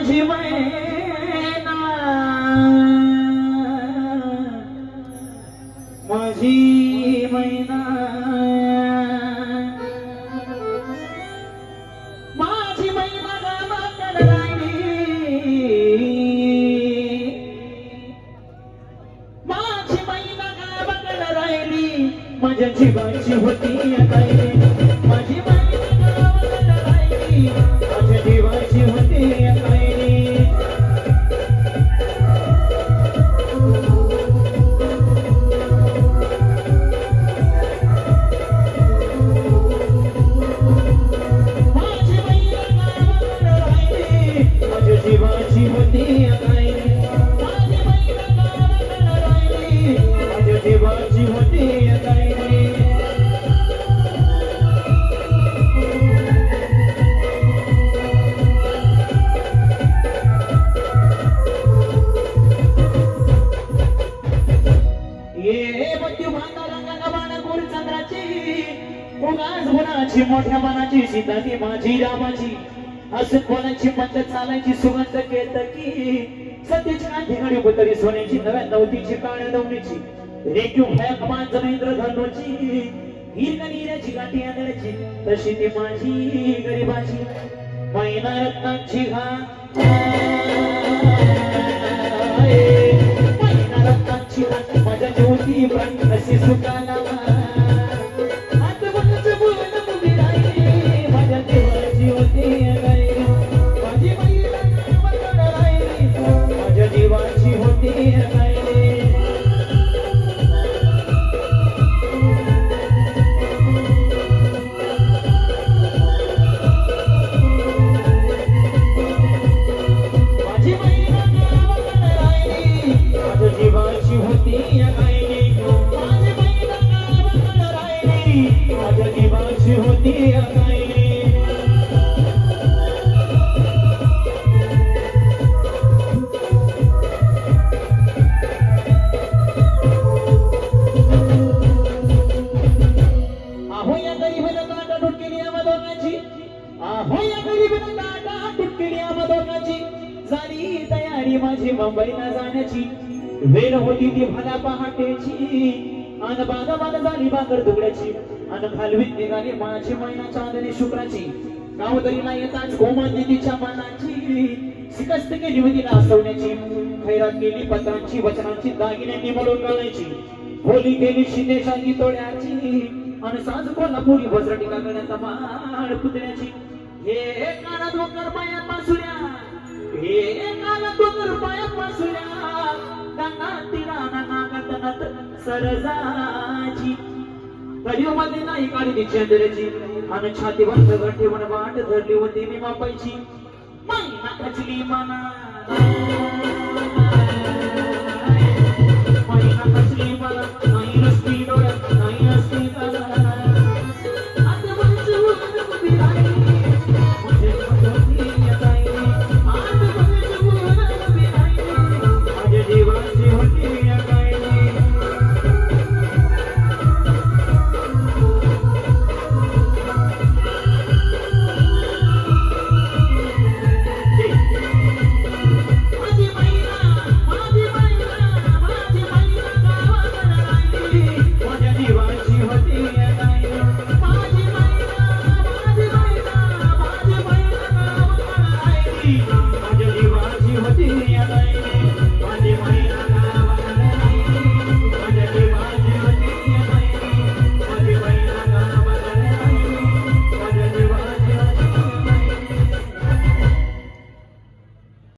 माझी मैना माझी मैना माझी मैना गावाकडे राहिली माझी मैना गावाकडे राहिली माझ्या जीवाची होती गायली माझी मैना गावाकडे राहिली माझ्या जीवाची होती गायली जीवाची होती गायली माझी मैना गावाकडे राहिली माझ्या जीवाची होती गायली ये मध्यू भांगा रंगा बाण गोर चंद्राची उगाच गुणाची मोठ्या मनाची सीता ती माझी रामाची असं कोणाची मत चालायची सुगंध केतकी सतीची गाठी घडी उतरी सोन्याची नव्या नवतीची काळ्या दवणीची रेखीव भया कमान जमेंद्र धनुची हिरग नीराची गाठी आंधळ्याची तशी ती माझी गरीबाची मैना रत्नाची मैना रत्नाची माझ्या ज्योती प्राणी कशी सुखाना माझ्या देवाची होती जीवाची होती गायली माझी मैना गावाकडे राहिली माझ्या जीवाची होती गायली माझी मैना गावाकडे राहिली माझ्या जीवाची होती गायली झाली तयारी माझी मुंबईला जाण्याची वेळ होती ती भला पहाटेची अन बागाबाग झाली बाकर दुगड्याची अन खालवीत निघाली माझी मैना चांदणी शुक्राची गावदरीला येताच गोमांदी तिच्या मनाची शिकस्त केली होती नाचवण्याची खैरात केली पत्रांची वचनांची दागिन्यांनी मळून घालायची होली केली शिंदेशांची तोड्याची अन साज कोल्हापुरी वज्रटिका करण्याचा माळ पुतण्याची हे काना डोकर पाया पासुऱ्या हे काना डोकर पाया पासुऱ्या गंगा तिराना नागतनात सरजाची कलियुगामध्ये नाही काढली चंद्राची अन छातीवर दगड ठेवून वाट धरली होती मी मापायची मैना खचली मना मैना खचली मला